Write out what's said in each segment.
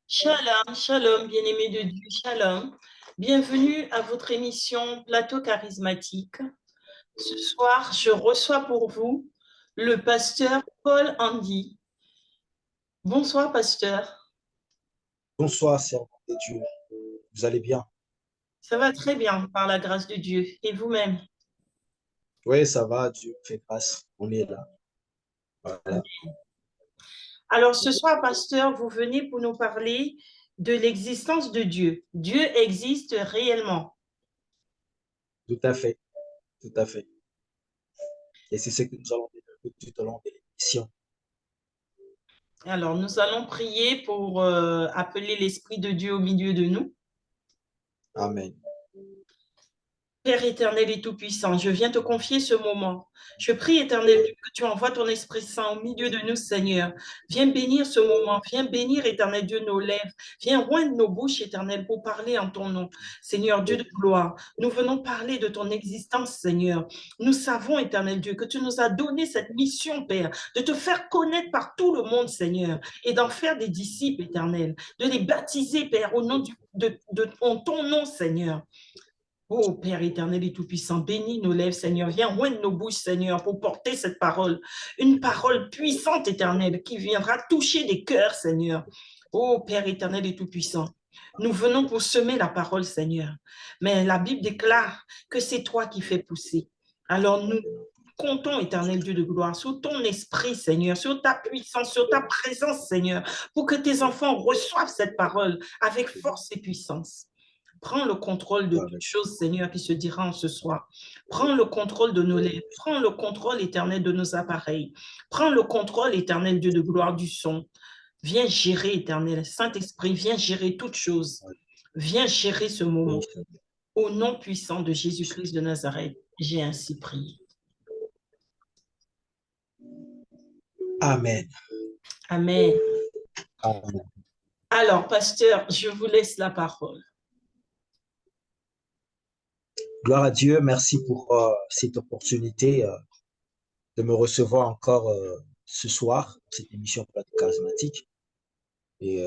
Shalom, shalom, bien-aimés de Dieu, shalom. Bienvenue à votre émission Plateau charismatique. Ce soir, je reçois pour vous le pasteur Paul Andy. Bonsoir, pasteur. Bonsoir, servant de Dieu. Vous allez bien? Ça va très bien par la grâce de Dieu. Et vous-même? Oui, ça va, Dieu fait grâce. On est là. Voilà. Alors, ce soir, pasteur, vous venez pour nous parler de l'existence de Dieu. Dieu existe réellement. Tout à fait. Tout à fait. Et c'est ce que nous allons développer tout au long de l'émission. Alors, nous allons prier pour appeler l'Esprit de Dieu au milieu de nous. Amen. Père éternel et tout-puissant, je viens te confier ce moment. Je prie, éternel Dieu, que tu envoies ton Esprit Saint au milieu de nous, Seigneur. Viens bénir ce moment. Viens bénir, éternel Dieu, nos lèvres. Viens oindre nos bouches, éternel, pour parler en ton nom. Seigneur Dieu de gloire, nous venons parler de ton existence, Seigneur. Nous savons, éternel Dieu, que tu nous as donné cette mission, Père, de te faire connaître par tout le monde, Seigneur, et d'en faire des disciples, éternels, de les baptiser, Père, au nom en ton nom, Seigneur. Oh Père éternel et tout-puissant, bénis nos lèvres, Seigneur. Viens oindre nos bouches, Seigneur, pour porter cette parole. Une parole puissante, éternelle, qui viendra toucher des cœurs, Seigneur. Oh Père éternel et tout-puissant, nous venons pour semer la parole, Seigneur. Mais la Bible déclare que c'est toi qui fais pousser. Alors nous comptons, éternel Dieu de gloire, sur ton esprit, Seigneur, sur ta puissance, sur ta présence, Seigneur, pour que tes enfants reçoivent cette parole avec force et puissance. Prends le contrôle de toute Amen. chose, Seigneur, qui se dira en ce soir. Prends le contrôle de nos lèvres. Prends le contrôle éternel de nos appareils. Prends le contrôle éternel, Dieu de gloire, du son. Viens gérer, éternel. Saint-Esprit, viens gérer toute chose. Viens gérer ce moment. Oui, Seigneur. Au nom puissant de Jésus-Christ de Nazareth, j'ai ainsi prié. Amen. Amen. Amen. Alors, pasteur, je vous laisse la parole. Gloire à Dieu. Merci pour cette opportunité de me recevoir encore ce soir, cette émission Plateau charismatique. Et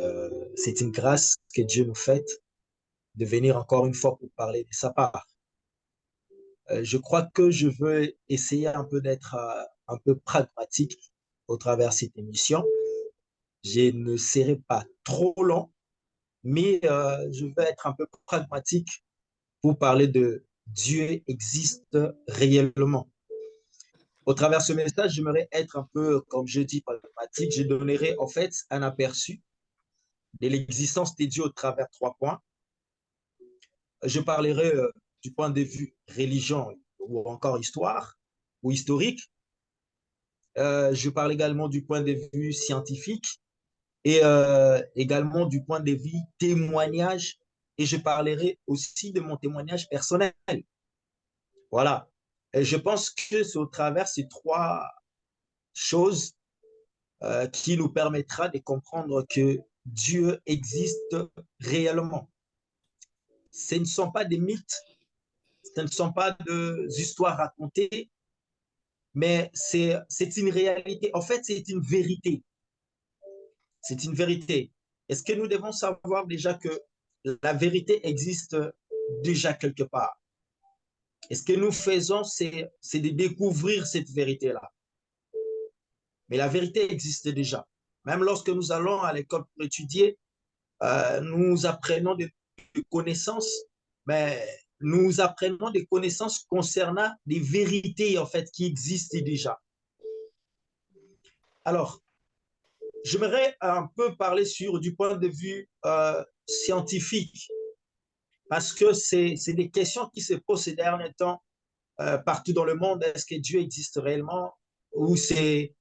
c'est une grâce que Dieu nous fait de venir encore une fois pour parler de sa part. Je crois que je veux essayer un peu d'être un peu pragmatique au travers de cette émission. Je ne serai pas trop long, mais je vais être un peu pragmatique pour parler de Dieu existe réellement. Au travers de ce message, j'aimerais être un peu, comme je dis, pragmatique. Je donnerai en fait un aperçu de l'existence de Dieu au travers trois points. Je parlerai du point de vue religion ou encore histoire ou historique. Je parle également du point de vue scientifique et également du point de vue témoignage. Et je parlerai aussi de mon témoignage personnel. Voilà. Et je pense que c'est au travers de ces trois choses qui nous permettra de comprendre que Dieu existe réellement. Ce ne sont pas des mythes, ce ne sont pas des histoires racontées, mais c'est une réalité. En fait, c'est une vérité. C'est une vérité. Est-ce que nous devons savoir déjà que la vérité existe déjà quelque part? Et ce que nous faisons, c'est de découvrir cette vérité-là. Mais la vérité existe déjà. Même lorsque nous allons à l'école pour étudier, nous apprenons des connaissances, mais nous apprenons des connaissances concernant des vérités en fait qui existent déjà. Alors, j'aimerais un peu parler sur du point de vue scientifique parce que c'est des questions qui se posent ces derniers temps partout dans le monde. Est-ce que Dieu existe réellement ou c'est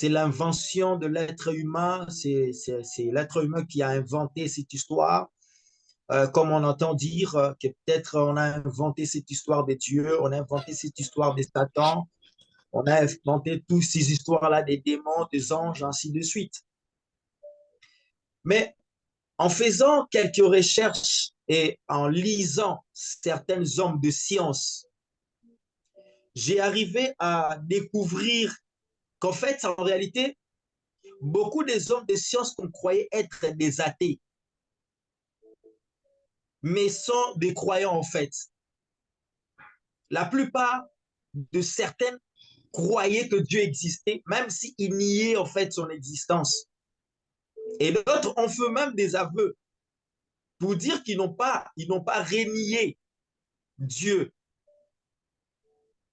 l'invention de l'être humain, c'est l'être humain qui a inventé cette histoire, comme on entend dire que peut-être on a inventé cette histoire de Dieu, on a inventé cette histoire de Satan, on a inventé toutes ces histoires-là des démons, des anges, ainsi de suite. Mais en faisant quelques recherches et en lisant certains hommes de science, j'ai arrivé à découvrir qu'en fait, en réalité, beaucoup des hommes de science qu'on croyait être des athées, mais sont des croyants en fait. La plupart de certaines croyaient que Dieu existait, même s'ils niaient en fait son existence. Et d'autres ont fait même des aveux pour dire ils n'ont pas renié Dieu.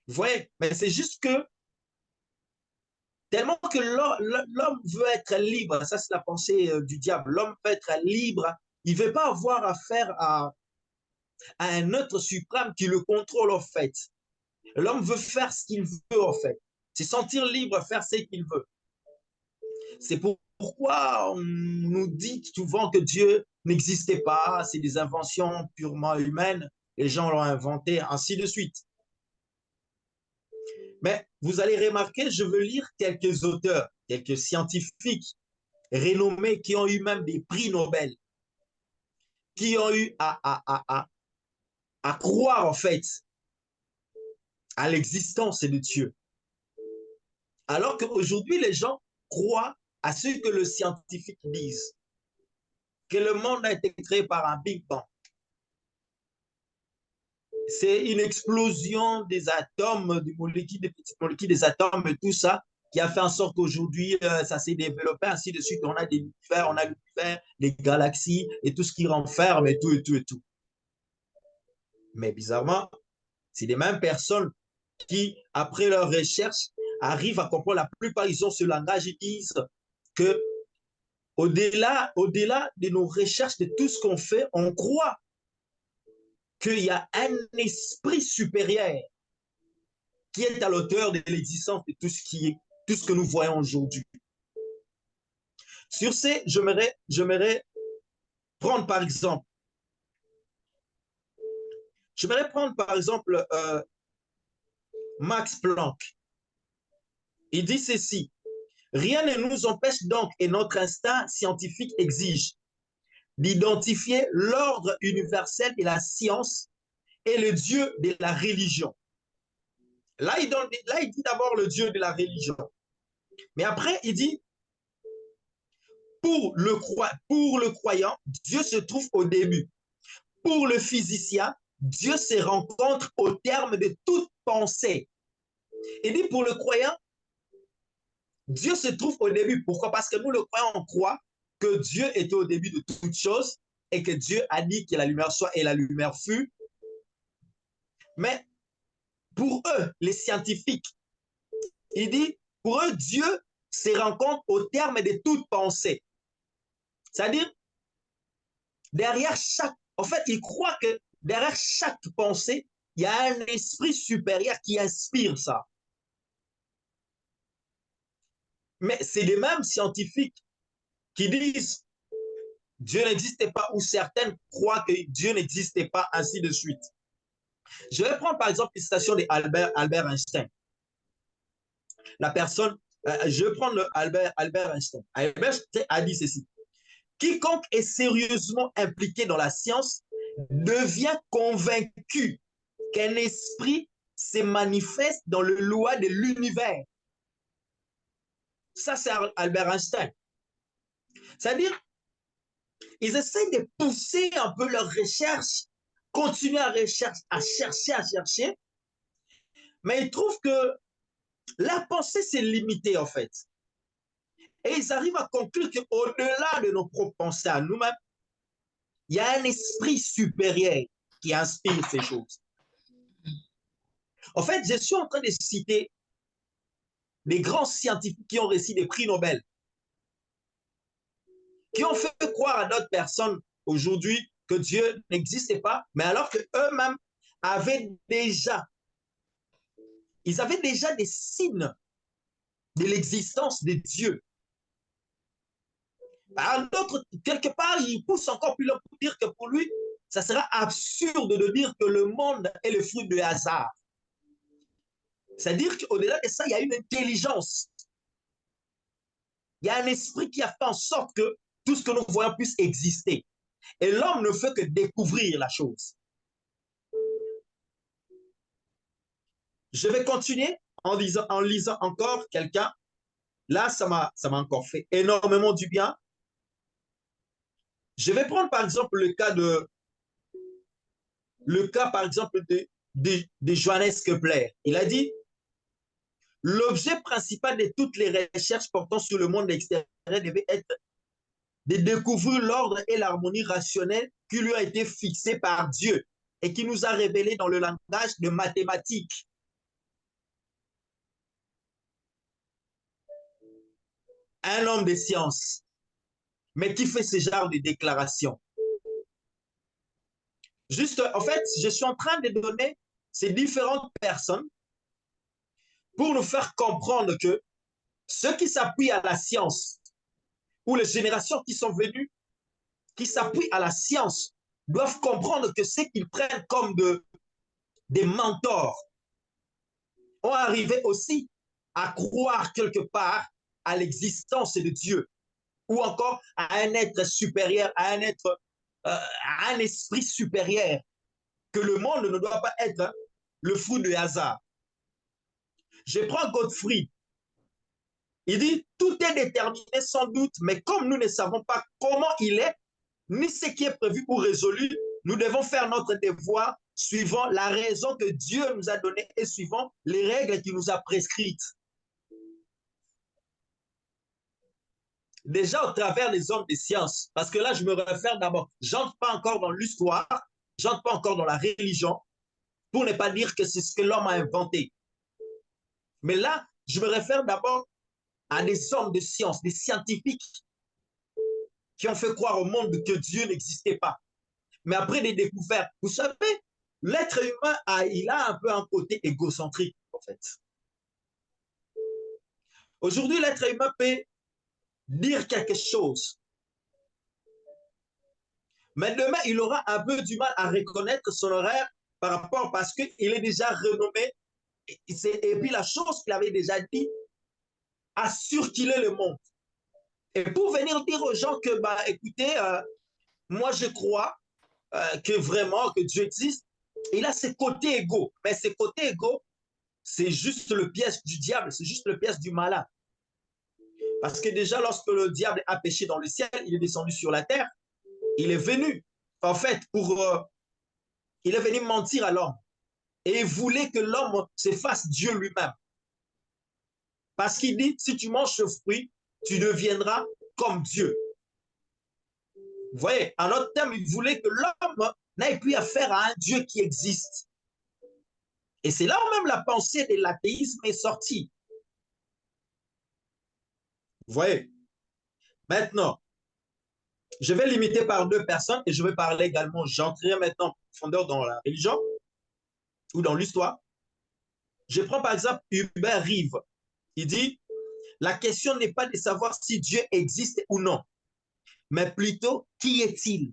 Vous voyez, mais c'est juste que tellement que l'homme veut être libre, ça c'est la pensée du diable, l'homme veut être libre, il ne veut pas avoir affaire à un être suprême qui le contrôle en fait. L'homme veut faire ce qu'il veut en fait, c'est sentir libre, faire ce qu'il veut. C'est pourquoi on nous dit souvent que Dieu n'existait pas, c'est des inventions purement humaines, les gens l'ont inventé, ainsi de suite. Mais vous allez remarquer, je veux lire quelques auteurs, quelques scientifiques renommés qui ont eu même des prix Nobel, qui ont eu à croire en fait à l'existence de Dieu. Alors qu'aujourd'hui, les gens croient à ce que le scientifique dise, que le monde a été créé par un Big Bang. C'est une explosion des atomes, des molécules, des petites molécules, des atomes et tout ça, qui a fait en sorte qu'aujourd'hui, ça s'est développé, ainsi de suite. On a des univers, on a l'univers, les galaxies et tout ce qui renferme et tout, et tout, et tout. Mais bizarrement, c'est les mêmes personnes qui, après leur recherche, arrivent à comprendre. La plupart, ils ont ce langage, ils disent que au-delà de nos recherches, de tout ce qu'on fait, on croit qu'il y a un esprit supérieur qui est à l'auteur de l'existence de tout ce que nous voyons aujourd'hui. Sur ce, j'aimerais prendre par exemple, Max Planck. Il dit ceci: rien ne nous empêche donc, et notre instinct scientifique exige, d'identifier l'ordre universel de la science et le Dieu de la religion. Là, il dit d'abord le Dieu de la religion. Mais après, il dit, pour le croyant, Dieu se trouve au début. Pour le physicien, Dieu se rencontre au terme de toute pensée. Il dit, pour le croyant, Dieu se trouve au début. Pourquoi? Parce que nous, le croyant, on croit que Dieu était au début de toutes choses et que Dieu a dit que la lumière soit et la lumière fut. Mais pour eux, les scientifiques, il dit, pour eux, Dieu se rencontre au terme de toute pensée. C'est-à-dire, en fait, ils croient que derrière chaque pensée, il y a un esprit supérieur qui inspire ça. Mais c'est les mêmes scientifiques qui disent Dieu n'existait pas ou certaines croient que Dieu n'existait pas, ainsi de suite. Je vais prendre par exemple une citation d'Albert Einstein. La personne, je vais prendre Albert Einstein. Albert Einstein a dit ceci: quiconque est sérieusement impliqué dans la science devient convaincu qu'un esprit se manifeste dans le loi de l'univers. Ça, c'est Albert Einstein. C'est-à-dire, ils essaient de pousser un peu leur recherche, continuer à chercher, mais ils trouvent que la pensée, c'est limité, en fait. Et ils arrivent à conclure qu'au-delà de nos propres pensées à nous-mêmes, il y a un esprit supérieur qui inspire ces choses. En fait, je suis en train de citer des grands scientifiques qui ont reçu des prix Nobel, qui ont fait croire à d'autres personnes aujourd'hui que Dieu n'existait pas, mais alors qu'eux-mêmes avaient déjà, ils avaient déjà des signes de l'existence de Dieu. Alors d'autres, quelque part, ils poussent encore plus loin pour dire que pour lui, ça sera absurde de dire que le monde est le fruit du hasard. C'est-à-dire qu'au-delà de ça, il y a une intelligence. Il y a un esprit qui a fait en sorte que tout ce que nous voyons puisse exister. Et l'homme ne fait que découvrir la chose. Je vais continuer en lisant encore quelqu'un. Là, ça m'a encore fait énormément du bien. Je vais prendre par exemple le cas le cas, par exemple, de Johannes Kepler. Il a dit, l'objet principal de toutes les recherches portant sur le monde extérieur devait être de découvrir l'ordre et l'harmonie rationnelle qui lui a été fixé par Dieu et qui nous a révélé dans le langage de mathématiques. Un homme de science, mais qui fait ce genre de déclaration. Juste, en fait, je suis en train de donner ces différentes personnes pour nous faire comprendre que ceux qui s'appuient à la science ou les générations qui sont venues, qui s'appuient à la science, doivent comprendre que ce qu'ils prennent comme des mentors ont arrivé aussi à croire quelque part à l'existence de Dieu ou encore à un être supérieur, à un esprit supérieur, que le monde ne doit pas être le fruit du hasard. Je prends Godfrey. Il dit, tout est déterminé sans doute, mais comme nous ne savons pas comment il est, ni ce qui est prévu ou résolu, nous devons faire notre devoir suivant la raison que Dieu nous a donnée et suivant les règles qu'il nous a prescrites. Déjà au travers des hommes de science, parce que là, je me réfère d'abord, j'entre pas encore dans l'histoire, j'entre pas encore dans la religion, pour ne pas dire que c'est ce que l'homme a inventé. Mais là, je me réfère d'abord à des hommes de science, des scientifiques qui ont fait croire au monde que Dieu n'existait pas. Mais après des découvertes, vous savez, l'être humain, il a un peu un côté égocentrique, en fait. Aujourd'hui, l'être humain peut dire quelque chose, mais demain, il aura un peu du mal à reconnaître son horaire par rapport, parce qu'il est déjà renommé, et puis la chose qu'il avait déjà dit a surkillé le monde. Et pour venir dire aux gens que, bah, écoutez, moi je crois que vraiment, que Dieu existe, il a ses côtés égaux. Mais ses côtés égaux, c'est juste le piège du diable, c'est juste le piège du malin. Parce que déjà, lorsque le diable a péché dans le ciel, il est descendu sur la terre, il est venu, en fait, il est venu mentir à l'homme. Et il voulait que l'homme se fasse Dieu lui-même. Parce qu'il dit, si tu manges ce fruit, tu deviendras comme Dieu. Vous voyez, en d'autres termes, il voulait que l'homme n'ait plus affaire à un Dieu qui existe. Et c'est là où même la pensée de l'athéisme est sortie. Vous voyez, maintenant, je vais limiter par deux personnes et je vais parler également, j'entrerai maintenant en profondeur dans la religion ou dans l'histoire. Je prends par exemple Hubert Rive. Il dit, la question n'est pas de savoir si Dieu existe ou non, mais plutôt qui est-il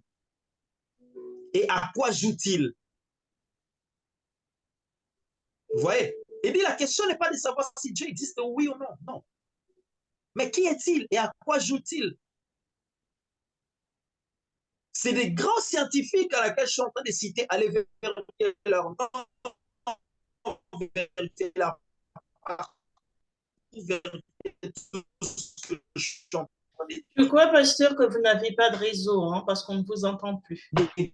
et à quoi joue-t-il. Vous voyez, il dit, la question n'est pas de savoir si Dieu existe oui ou non, non. Mais qui est-il et à quoi joue-t-il? C'est des grands scientifiques à laquelle je suis en train de citer, aller vérifier leur nom, vérifier leur parcours, vérifier tout ce que je suis en train de Je crois, pasteur, que vous n'avez pas de réseau, hein, parce qu'on ne vous entend plus. dire.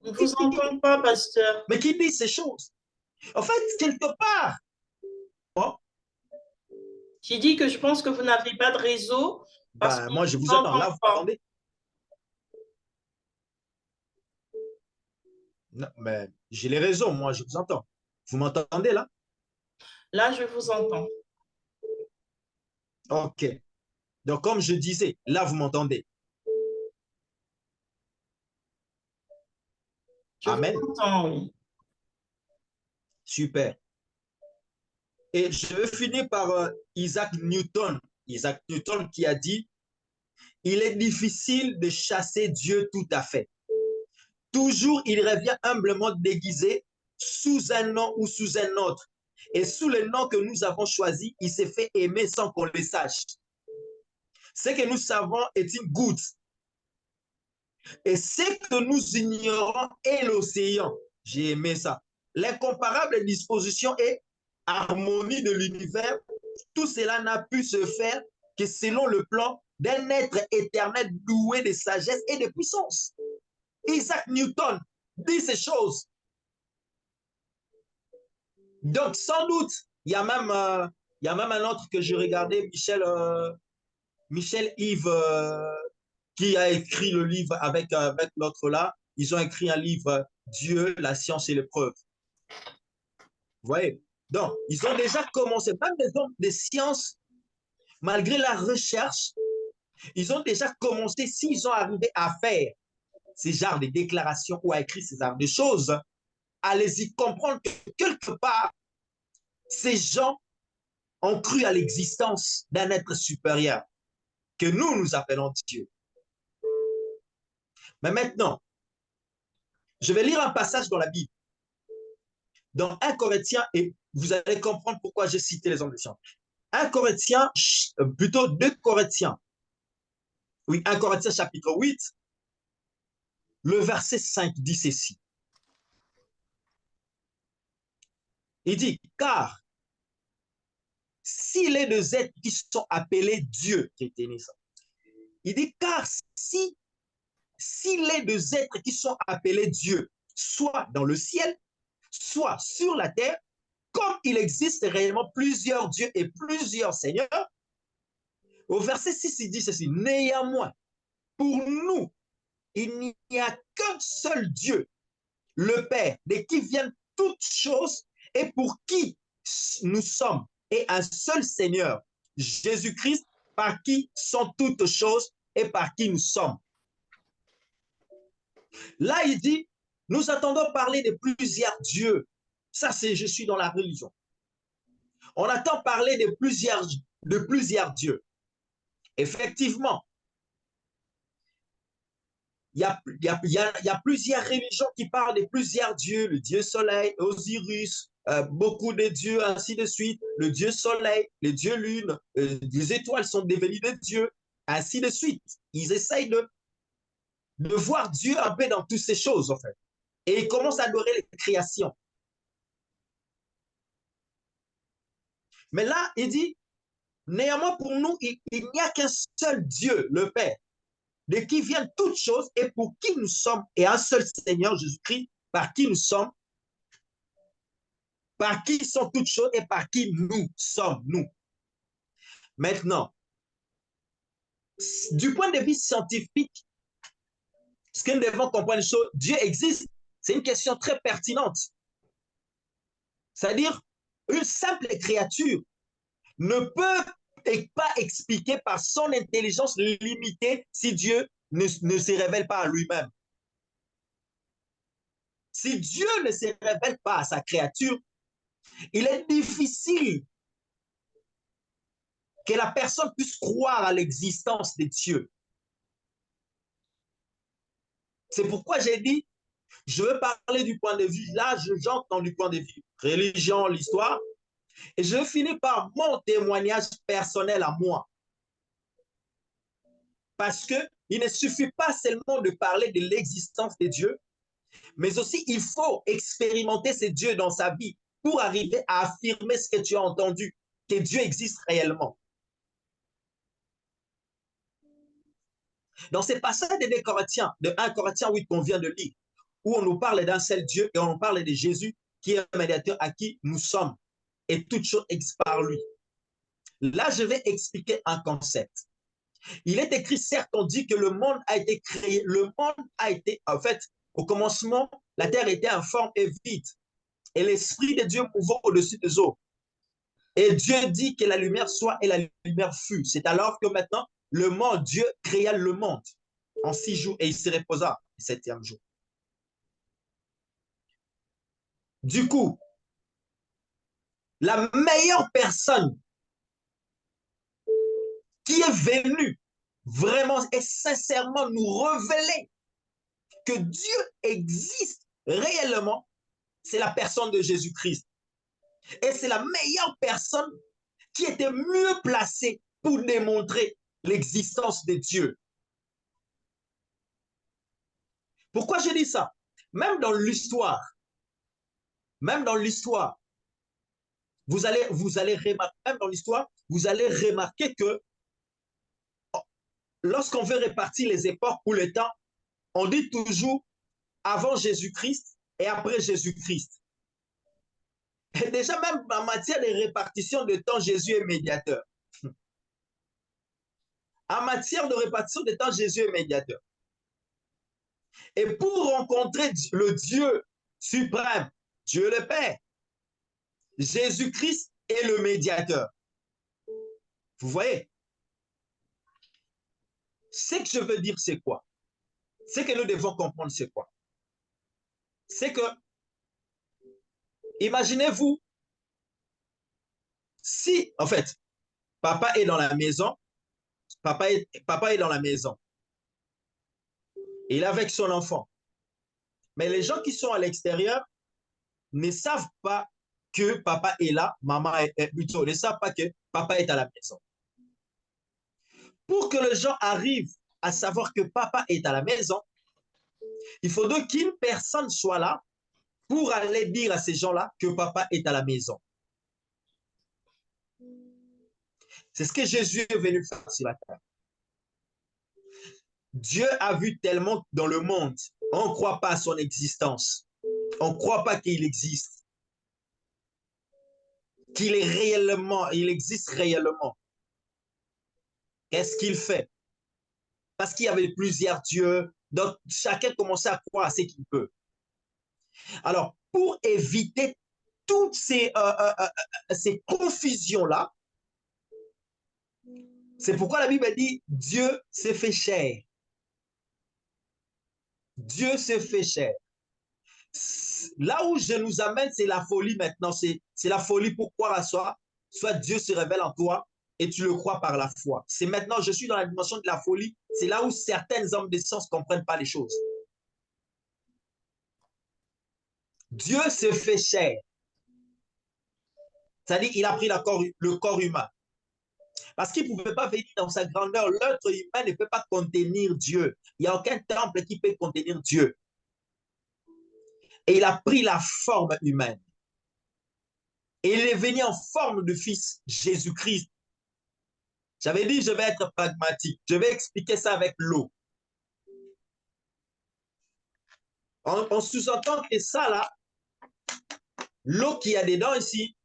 On ne vous entend pas, pasteur. Mais qui dit ces choses? En fait, quelque part, bon, J'ai dit que je pense que vous n'avez pas de réseau parce ben, qu'on moi ne je vous vous attends. Là, entend vous pas. m'entendez? Non, mais j'ai les réseaux, moi je vous entends. Vous m'entendez là? Là, je vous entends. Ok. Donc, comme je disais, là, vous m'entendez. Je vous Amen. entends, oui. Super. Et je vais finir par Isaac Newton. Isaac Newton qui a dit, il est difficile de chasser Dieu tout à fait. Toujours, il revient humblement déguisé sous un nom ou sous un autre. Et sous le nom que nous avons choisi, il s'est fait aimer sans qu'on le sache. Ce que nous savons est une goutte. Et ce que nous ignorons est l'océan. J'ai aimé ça. L'incomparable disposition est harmonie de l'univers, tout cela n'a pu se faire que selon le plan d'un être éternel doué de sagesse et de puissance. Isaac Newton dit ces choses. Donc, sans doute, il y a même un autre que je regardais, Michel Yves, qui a écrit le livre avec l'autre là. Ils ont écrit un livre, Dieu, la science et l'épreuve. Vous voyez? Donc, ils ont déjà commencé, même des hommes de sciences, malgré la recherche, ils ont déjà commencé, s'ils ont arrivé à faire ces genres de déclarations ou à écrire ces genres de choses, allez-y comprendre que quelque part, ces gens ont cru à l'existence d'un être supérieur que nous appelons Dieu. Mais maintenant, je vais lire un passage dans la Bible, dans 1 Corinthiens, et vous allez comprendre pourquoi j'ai cité les hommes de science. 1 Corinthiens, plutôt 2 Corinthiens. Oui, 1 Corinthiens chapitre 8, le verset 5 dit ceci. Il dit, car s'il est des êtres qui sont appelés Dieu, il dit, car s'il est des êtres qui sont appelés Dieu, soit dans le ciel, soit sur la terre, comme il existe réellement plusieurs dieux et plusieurs seigneurs, au verset 6, il dit ceci, néanmoins, pour nous, il n'y a qu'un seul Dieu, le Père, de qui viennent toutes choses et pour qui nous sommes, et un seul Seigneur, Jésus-Christ, par qui sont toutes choses et par qui nous sommes. Là, il dit, nous attendons parler de plusieurs dieux. Ça, c'est je suis dans la religion. On attend parler de plusieurs dieux. Effectivement, il y a plusieurs religions qui parlent de plusieurs dieux, le dieu soleil, Osiris, beaucoup de dieux, ainsi de suite, le dieu soleil, le dieu lune, les étoiles sont devenues des dieux, ainsi de suite. Ils essayent de voir Dieu un peu dans toutes ces choses, en fait. Et ils commencent à adorer les créations. Mais là, il dit, néanmoins pour nous, il n'y a qu'un seul Dieu, le Père, de qui viennent toutes choses et pour qui nous sommes, et un seul Seigneur Jésus-Christ, par qui nous sommes, par qui sont toutes choses et par qui nous sommes, nous. Maintenant, du point de vue scientifique, ce que nous devons comprendre, Dieu existe, c'est une question très pertinente. C'est-à-dire, une simple créature ne peut pas expliquer par son intelligence limitée si Dieu ne se révèle pas à lui-même. Si Dieu ne se révèle pas à sa créature, il est difficile que la personne puisse croire à l'existence de Dieu. C'est pourquoi j'ai dit, je veux parler du point de vue, là j'entends du point de vue religion, l'histoire, et je finis par mon témoignage personnel à moi. Parce que il ne suffit pas seulement de parler de l'existence de Dieu, mais aussi il faut expérimenter ce Dieu dans sa vie pour arriver à affirmer ce que tu as entendu, que Dieu existe réellement. Dans ces passages de 2 Corinthiens, de 1 Corinthiens 8 qu'on vient de lire, où on nous parle d'un seul Dieu et on nous parle de Jésus qui est un médiateur à qui nous sommes et toute chose par lui. Là, je vais expliquer un concept. Il est écrit, certes, on dit que le monde a été créé, le monde a été, en fait, au commencement, la terre était informe et vide, et l'Esprit de Dieu mouvant au-dessus des eaux. Et Dieu dit que la lumière soit et la lumière fut. C'est alors que maintenant, le monde, Dieu créa le monde en 6 jours et il se reposa le 7e jour. Du coup, la meilleure personne qui est venue vraiment et sincèrement nous révéler que Dieu existe réellement, c'est la personne de Jésus-Christ. Et c'est la meilleure personne qui était mieux placée pour démontrer l'existence de Dieu. Pourquoi je dis ça? Même dans l'histoire, vous allez remarquer, même dans l'histoire, vous allez remarquer que lorsqu'on veut répartir les époques ou le temps, on dit toujours avant Jésus-Christ et après Jésus-Christ. Et déjà, même en matière de répartition de temps, Jésus est médiateur. En matière de répartition de temps, Jésus est médiateur. Et pour rencontrer le Dieu suprême, Dieu le Père, Jésus-Christ est le médiateur. Vous voyez? Ce que je veux dire, c'est quoi? Ce que nous devons comprendre, c'est quoi? C'est que, imaginez-vous, si, en fait, papa est dans la maison, papa est dans la maison, il est avec son enfant. Mais les gens qui sont à l'extérieur ne savent pas que papa est là, maman est plutôt, ne savent pas que papa est à la maison. Pour que les gens arrivent à savoir que papa est à la maison, il faut donc qu'une personne soit là pour aller dire à ces gens-là que papa est à la maison. C'est ce que Jésus est venu faire sur la terre. Dieu a vu tellement dans le monde, on ne croit pas à son existence. On ne croit pas qu'il existe. Qu'il est réellement, il existe réellement. Qu'est-ce qu'il fait? Parce qu'il y avait plusieurs dieux, donc chacun commençait à croire à ce qu'il peut. Alors, pour éviter toutes ces confusions-là, c'est pourquoi la Bible dit Dieu s'est fait chair. Dieu s'est fait chair. Là où je nous amène, c'est la folie maintenant. C'est la folie pour croire à soi. Soit Dieu se révèle en toi et tu le crois par la foi. C'est maintenant, je suis dans la dimension de la folie. C'est là où certains hommes de science ne comprennent pas les choses. Dieu se fait chair. C'est-à-dire, il a pris le corps humain. Parce qu'il ne pouvait pas venir dans sa grandeur. L'être humain ne peut pas contenir Dieu. Il n'y a aucun temple qui peut contenir Dieu. Et il a pris la forme humaine. Et il est venu en forme de fils Jésus-Christ. J'avais dit, je vais être pragmatique. Je vais expliquer ça avec l'eau. On sous-entend que ça, là, l'eau qu'il y a dedans ici,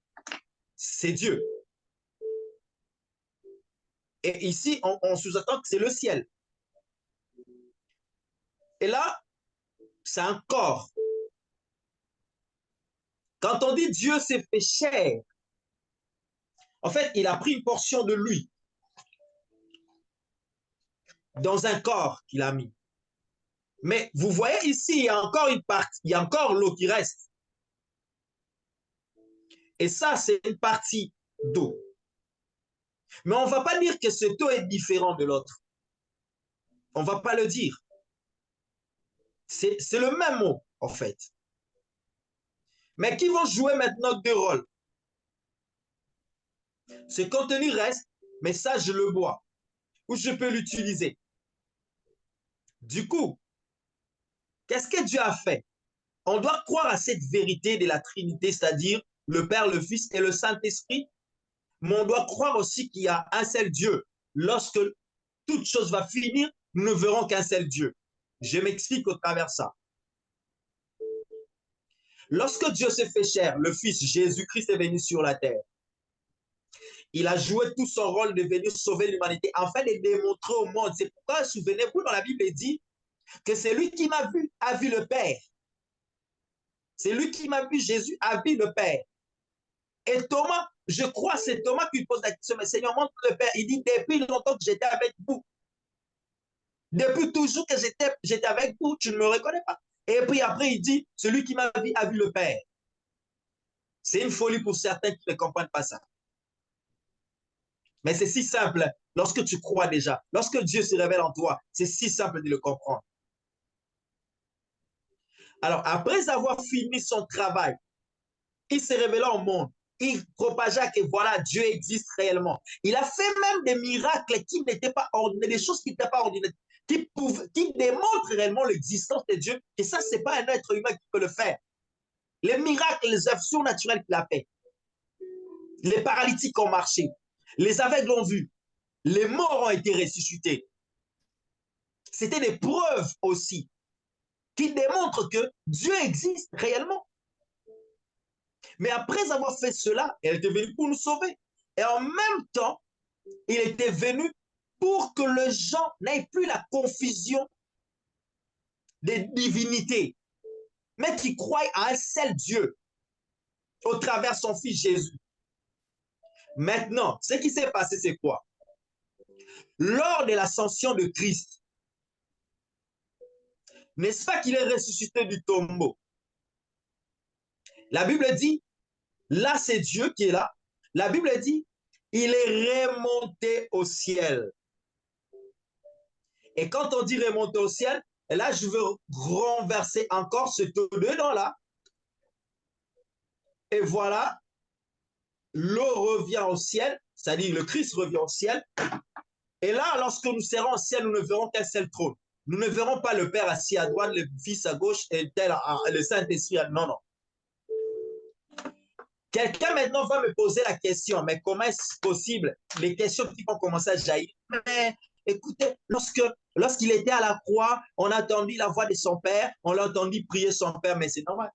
c'est Dieu. Et ici, on sous-entend que c'est le ciel. Et là, c'est un corps. Quand on dit Dieu s'est fait chair, en fait, il a pris une portion de lui dans un corps qu'il a mis. Mais vous voyez ici, il y a encore une partie, il y a encore l'eau qui reste. Et ça, c'est une partie d'eau. Mais on ne va pas dire que cette eau est différente de l'autre. On ne va pas le dire. C'est le même mot, en fait. Mais qui vont jouer maintenant deux rôles. Ce contenu reste, mais ça, je le bois. Ou je peux l'utiliser. Du coup, qu'est-ce que Dieu a fait? On doit croire à cette vérité de la Trinité, c'est-à-dire le Père, le Fils et le Saint-Esprit. Mais on doit croire aussi qu'il y a un seul Dieu. Lorsque toute chose va finir, nous ne verrons qu'un seul Dieu. Je m'explique au travers de ça. Lorsque Dieu s'est fait chair, le Fils Jésus-Christ est venu sur la terre. Il a joué tout son rôle de venir sauver l'humanité, afin de démontrer au monde. C'est pourquoi, souvenez-vous, dans la Bible, il dit que c'est lui qui m'a vu, a vu le Père. C'est lui qui m'a vu, Jésus a vu le Père. Et Thomas, je crois, c'est Thomas qui pose la question, mais Seigneur, montre le Père. Il dit, depuis longtemps que j'étais avec vous. Depuis toujours que j'étais avec vous, tu ne me reconnais pas. Et puis après, il dit, celui qui m'a vu a vu le Père. C'est une folie pour certains qui ne comprennent pas ça. Mais c'est si simple lorsque tu crois déjà. Lorsque Dieu se révèle en toi, c'est si simple de le comprendre. Alors, après avoir fini son travail, il s'est révélé au monde. Il propagea que voilà, Dieu existe réellement. Il a fait même des miracles qui n'étaient pas ordinaires, des choses qui n'étaient pas ordinaires, qui démontrent réellement l'existence de Dieu. Et ça, ce n'est pas un être humain qui peut le faire. Les miracles, les œuvres surnaturelles qu'il a fait. Les paralytiques ont marché. Les aveugles ont vu. Les morts ont été ressuscités. C'était des preuves aussi qui démontrent que Dieu existe réellement. Mais après avoir fait cela, elle était venue pour nous sauver. Et en même temps, il était venu pour que les gens n'aient plus la confusion des divinités, mais qui croient à un seul Dieu au travers de son fils Jésus. Maintenant, ce qui s'est passé, c'est quoi? Lors de l'ascension de Christ, n'est-ce pas qu'il est ressuscité du tombeau? La Bible dit, là c'est Dieu qui est là. La Bible dit, il est remonté au ciel. Et quand on dit remonter au ciel, là je veux renverser encore ce dedans-là. Et voilà, l'eau revient au ciel, c'est-à-dire le Christ revient au ciel. Et là, lorsque nous serons au ciel, nous ne verrons qu'un seul trône. Nous ne verrons pas le Père assis à droite, le Fils à gauche et le Saint-Esprit. Non, non. Quelqu'un maintenant va me poser la question, mais comment est-ce possible? Les questions qui vont commencer à jaillir. Mais écoutez, lorsqu'il était à la croix, on a entendu la voix de son Père, on l'a entendu prier son Père, mais c'est normal.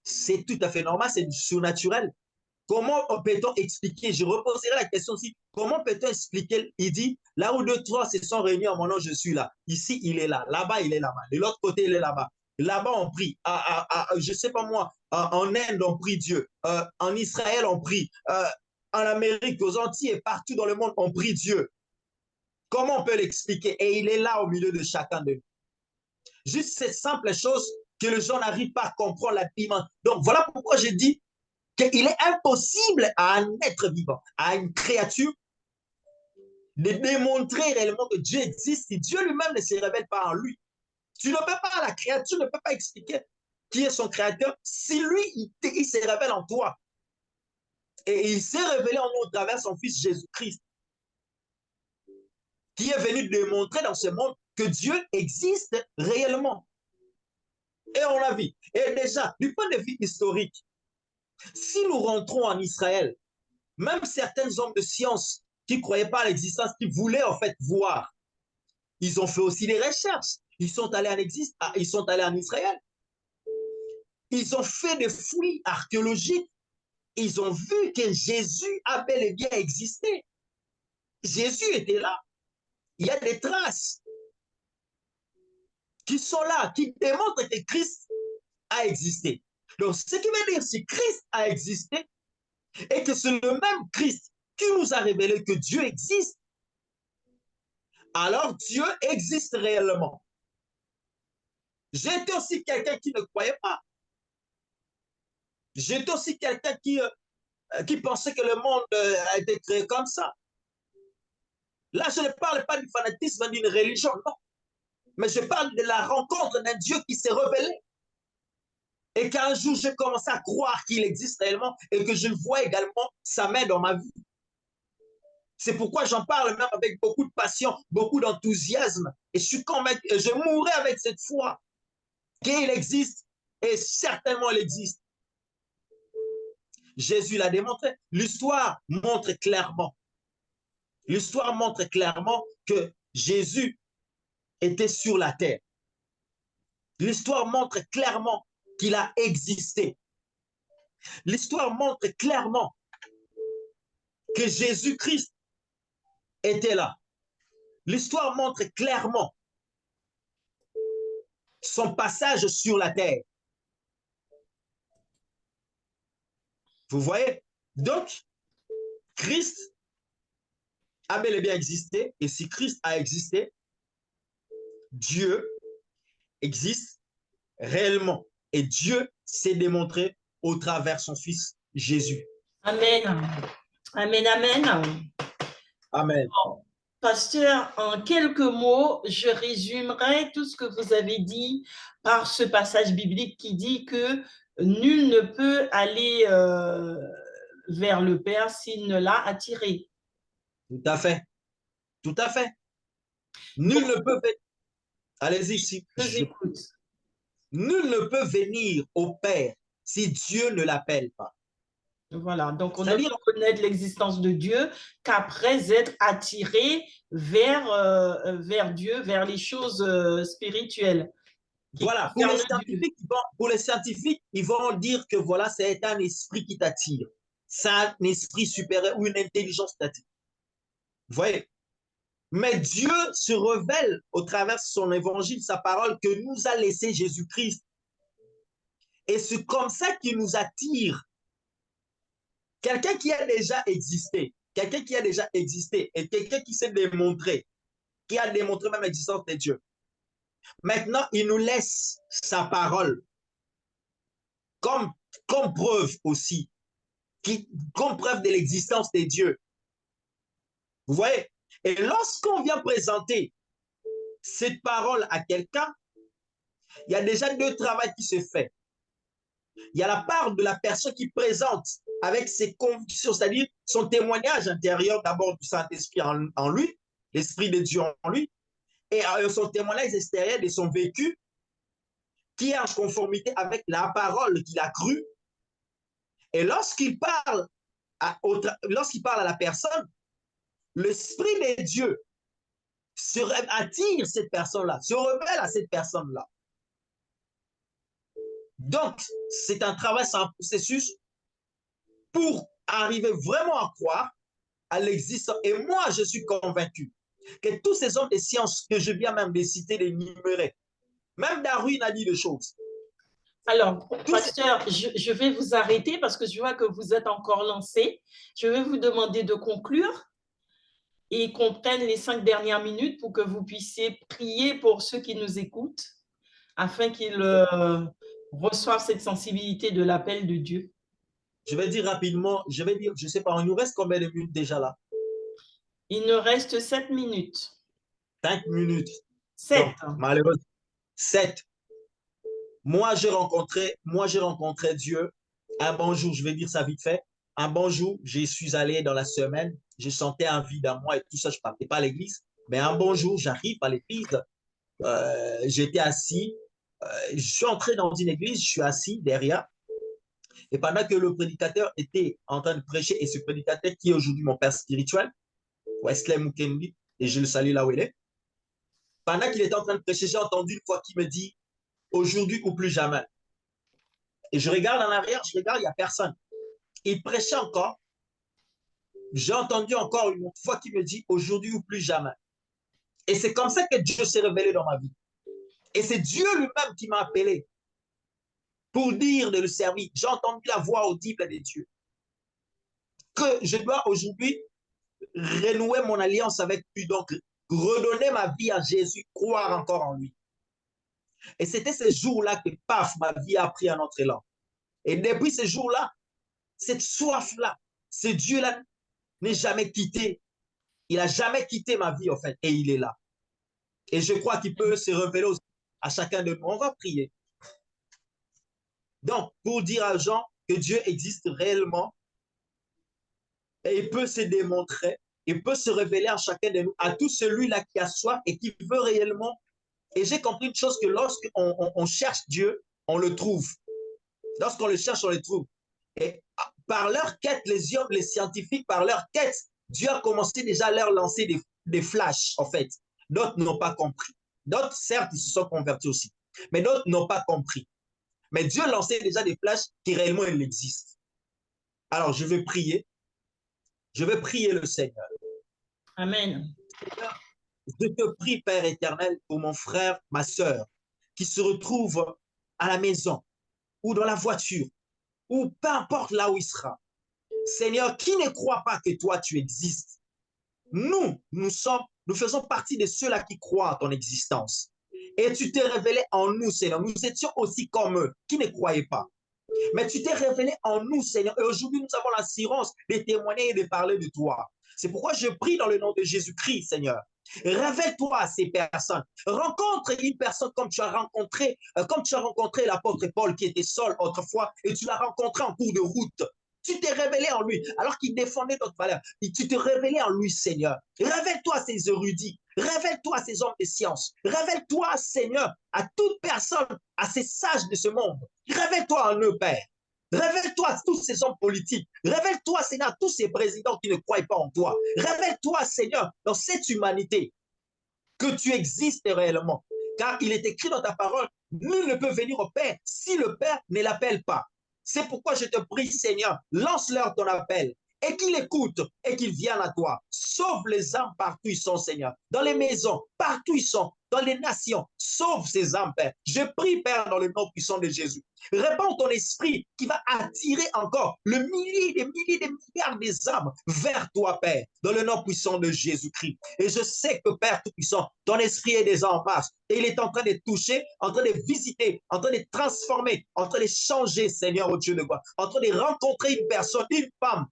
C'est tout à fait normal, c'est du surnaturel. Comment peut-on expliquer? Je reposerai la question aussi. Comment peut-on expliquer? Il dit, là où deux, trois se sont réunis en mon nom, je suis là. Ici, il est là. Là-bas, il est là-bas. De l'autre côté, il est là-bas. Là-bas, on prie. Je ne sais pas moi, en Inde, on prie Dieu. En Israël, on prie. En Amérique, aux Antilles et partout dans le monde, on prie Dieu. Comment on peut l'expliquer? Et il est là au milieu de chacun de nous. Juste ces simples choses que les gens n'arrivent pas à comprendre la dimension. Donc, voilà pourquoi je dis qu'il est impossible à un être vivant, à une créature, de démontrer réellement que Dieu existe si Dieu lui-même ne se révèle pas en lui. Tu ne peux pas, la créature ne peut pas expliquer qui est son créateur si lui, il se révèle en toi. Et il s'est révélé en nous à travers son fils Jésus-Christ, qui est venu démontrer dans ce monde que Dieu existe réellement. Et on l'a vu. Et déjà, du point de vue historique, si nous rentrons en Israël, même certains hommes de science qui ne croyaient pas à l'existence, qui voulaient en fait voir, ils ont fait aussi des recherches. Ils sont allés en Israël. Ils ont fait des fouilles archéologiques. Ils ont vu que Jésus a bel et bien existé. Jésus était là. Il y a des traces qui sont là, qui démontrent que Christ a existé. Donc, ce qui veut dire, si Christ a existé, et que c'est le même Christ qui nous a révélé que Dieu existe, alors Dieu existe réellement. J'étais aussi quelqu'un qui ne croyait pas. J'étais aussi quelqu'un qui pensait que le monde a été créé comme ça. Là, je ne parle pas du fanatisme d'une religion, non. Mais je parle de la rencontre d'un Dieu qui s'est révélé. Et qu'un jour, j'ai commencé à croire qu'il existe réellement et que je vois également sa main dans ma vie. C'est pourquoi j'en parle même avec beaucoup de passion, beaucoup d'enthousiasme. Et je suis convaincu, je mourrai avec cette foi qu'il existe et certainement il existe. Jésus l'a démontré. L'histoire montre clairement. L'histoire montre clairement que Jésus était sur la terre. L'histoire montre clairement qu'il a existé. L'histoire montre clairement que Jésus-Christ était là. L'histoire montre clairement son passage sur la terre. Vous voyez? Donc, Christ a bel et bien existé. Et si Christ a existé, Dieu existe réellement. Et Dieu s'est démontré au travers son Fils Jésus. Amen. Amen, amen. Amen. Bon, pasteur, en quelques mots, je résumerai tout ce que vous avez dit par ce passage biblique qui dit que nul ne peut aller vers le Père s'il ne l'a attiré. Tout à fait. Tout à fait. Nul ne peut venir. Allez-y, si. Je vous écoute. Nul ne peut venir au Père si Dieu ne l'appelle pas. Voilà, donc on ne peut C'est-à-dire, connaître l'existence de Dieu qu'après être attiré vers Dieu, vers les choses spirituelles qui voilà, concernent Dieu. pour les scientifiques, ils vont dire que voilà, c'est un esprit qui t'attire. C'est un esprit supérieur ou une intelligence qui t'attire. Vous voyez? Mais Dieu se révèle au travers de son évangile, sa parole que nous a laissé Jésus-Christ. Et c'est comme ça qu'il nous attire. Quelqu'un qui a déjà existé, quelqu'un qui a déjà existé et quelqu'un qui s'est démontré, qui a démontré même l'existence de Dieu. Maintenant, il nous laisse sa parole comme, comme preuve aussi, comme preuve de l'existence de Dieu. Vous voyez? Et lorsqu'on vient présenter cette parole à quelqu'un, il y a déjà deux travaux qui se fait. Il y a la part de la personne qui présente avec ses convictions, c'est-à-dire son témoignage intérieur d'abord du Saint-Esprit en lui, l'Esprit de Dieu en lui, et son témoignage extérieur de son vécu qui est en conformité avec la parole qu'il a crue. Et lorsqu'il parle à la personne, l'Esprit de Dieu attire cette personne-là, se révèle à cette personne-là. Donc, c'est un travail, c'est un processus pour arriver vraiment à croire à l'existence. Et moi, je suis convaincu que tous ces hommes de science que je viens même de citer, d'énumérer, même Darwin a dit des choses. Alors, Tous pasteur, je vais vous arrêter parce que je vois que vous êtes encore lancé. Je vais vous demander de conclure et qu'on prenne les 5 dernières minutes pour que vous puissiez prier pour ceux qui nous écoutent afin qu'ils reçoivent cette sensibilité de l'appel de Dieu. Je vais dire rapidement, je vais dire, je sais pas, il nous reste combien de minutes déjà là? Il nous reste 7 minutes. 5 minutes. Donc, 7. malheureusement, 7. Moi, j'ai rencontré Dieu. Un bon jour, je vais dire ça vite fait. Un bon jour, je suis allé dans la semaine, je sentais un vide à moi et tout ça, je ne partais pas à l'église. Mais un bon jour, j'arrive à l'église, j'étais assis, je suis entré dans une église, je suis assis derrière. Et pendant que le prédicateur était en train de prêcher, et ce prédicateur qui est aujourd'hui mon père spirituel, Wesley Mukendi, et je le salue là où il est, pendant qu'il était en train de prêcher, j'ai entendu une voix qui me dit, aujourd'hui ou plus jamais. Et je regarde en arrière, je regarde, il n'y a personne. Il prêchait encore. J'ai entendu encore une autre fois qui me dit aujourd'hui ou plus jamais. Et c'est comme ça que Dieu s'est révélé dans ma vie. Et c'est Dieu lui-même qui m'a appelé pour dire de le servir. J'ai entendu la voix audible de Dieu. Que je dois aujourd'hui renouer mon alliance avec lui. Donc, redonner ma vie à Jésus, croire encore en lui. Et c'était ce jour-là que, paf, ma vie a pris un autre élan. Et depuis ce jour-là, cette soif-là, ce Dieu-là n'est jamais quitté. Il n'a jamais quitté ma vie, en fait, et il est là. Et je crois qu'il peut se révéler à chacun de nous. On va prier. Donc, pour dire à Jean que Dieu existe réellement, et il peut se démontrer, il peut se révéler à chacun de nous, à tout celui-là qui a soif et qui veut réellement. Et j'ai compris une chose que lorsqu'on cherche Dieu, on le trouve. Lorsqu'on le cherche, on le trouve. Et par leur quête, les hommes, les scientifiques, par leur quête, Dieu a commencé déjà à leur lancer des flashs, en fait. D'autres n'ont pas compris. D'autres, certes, ils se sont convertis aussi. Mais d'autres n'ont pas compris. Mais Dieu lançait déjà des flashs qui réellement il existe. Alors, je vais prier. Je vais prier le Seigneur. Amen. Seigneur, je te prie, Père éternel, pour mon frère, ma soeur, qui se retrouve à la maison ou dans la voiture, ou peu importe là où il sera. Seigneur, qui ne croit pas que toi, tu existes? Nous faisons partie de ceux-là qui croient en ton existence. Et tu t'es révélé en nous, Seigneur. Nous étions aussi comme eux, qui ne croyaient pas. Mais tu t'es révélé en nous, Seigneur. Et aujourd'hui, nous avons l'assurance de témoigner et de parler de toi. C'est pourquoi je prie dans le nom de Jésus-Christ, Seigneur. Révèle-toi à ces personnes. Rencontre une personne comme tu as rencontré l'apôtre Paul qui était seul autrefois et tu l'as rencontré en cours de route. Tu t'es révélé en lui alors qu'il défendait notre valeur. Et tu t'es révélé en lui, Seigneur. Révèle-toi à ces érudits. Révèle-toi à ces hommes de science. Révèle-toi, Seigneur, à toute personne, à ces sages de ce monde. Révèle-toi en eux, Père. Révèle-toi à tous ces hommes politiques. Révèle-toi, Seigneur, à tous ces présidents qui ne croient pas en toi. Révèle-toi, Seigneur, dans cette humanité que tu existes réellement. Car il est écrit dans ta parole, nul ne peut venir au Père si le Père ne l'appelle pas. C'est pourquoi je te prie, Seigneur, lance-leur ton appel et qu'ils écoutent et qu'ils viennent à toi. Sauve les âmes partout où ils sont, Seigneur. Dans les maisons, partout où ils sont, dans les nations. Sauve ces âmes, Père. Je prie, Père, dans le nom puissant de Jésus. Répands ton esprit qui va attirer encore le millier, des milliers, des milliards des âmes vers toi, Père, dans le nom puissant de Jésus-Christ. Et je sais que, Père Tout-Puissant, ton esprit est déjà en marche et il est en train de toucher, en train de visiter, en train de transformer, en train de changer, Seigneur, au Dieu de gloire, en train de rencontrer une personne, une femme,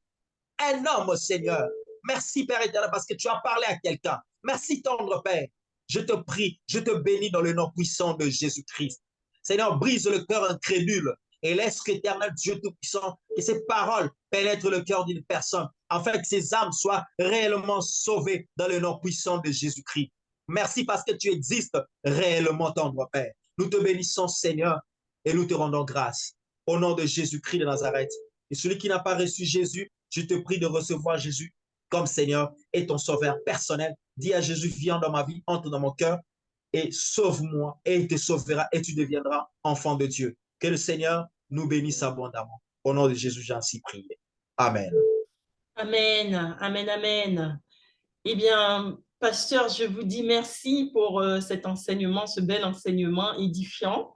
un homme, Seigneur. Merci, Père éternel, parce que tu as parlé à quelqu'un. Merci, tendre Père. Je te prie, je te bénis dans le nom puissant de Jésus-Christ. Seigneur, brise le cœur incrédule et laisse l'éternel Dieu Tout-Puissant que ces paroles pénètrent le cœur d'une personne afin que ces âmes soient réellement sauvées dans le nom puissant de Jésus-Christ. Merci parce que tu existes réellement, tendre Père. Nous te bénissons, Seigneur, et nous te rendons grâce. Au nom de Jésus-Christ de Nazareth. Et celui qui n'a pas reçu Jésus, je te prie de recevoir Jésus comme Seigneur et ton sauveur personnel. Dis à Jésus, viens dans ma vie, entre dans mon cœur et sauve-moi et il te sauvera et tu deviendras enfant de Dieu. Que le Seigneur nous bénisse abondamment. Au nom de Jésus, j'ai ainsi prié. Amen. Amen, amen, amen. Eh bien, pasteur, je vous dis merci pour cet enseignement, ce bel enseignement édifiant.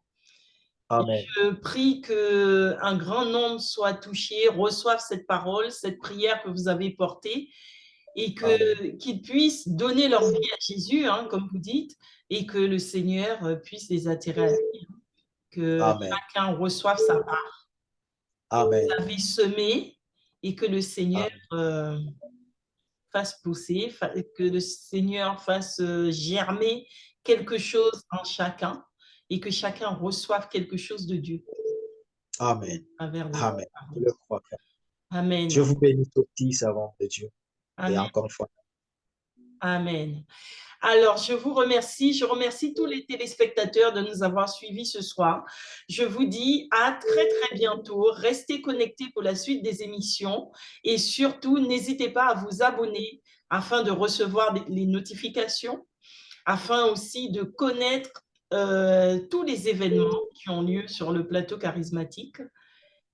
Et Amen. je prie qu'un grand nombre soit touché, reçoive cette parole, cette prière que vous avez portée et qu'ils puissent donner leur vie à Jésus, hein, comme vous dites, et que le Seigneur puisse les attirer à lui, que Amen. chacun reçoive sa part. Amen. Vous avez semé et que le Seigneur fasse pousser, que le Seigneur fasse germer quelque chose en chacun et que chacun reçoive quelque chose de Dieu. Amen. Amen. Je le crois. Amen. Je vous bénis tous, servants de Dieu. Et Amen. encore une fois. Amen. Alors, je vous remercie. Je remercie tous les téléspectateurs de nous avoir suivis ce soir. Je vous dis à très, très bientôt. Restez connectés pour la suite des émissions et surtout, n'hésitez pas à vous abonner afin de recevoir les notifications, afin aussi de connaître tous les événements qui ont lieu sur le plateau charismatique.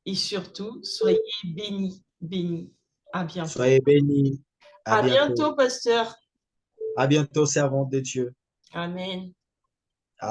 Et surtout, soyez bénis, bénis. À bientôt. Soyez bénis. À À bientôt. bientôt, pasteur. À bientôt, servants de Dieu. Amen.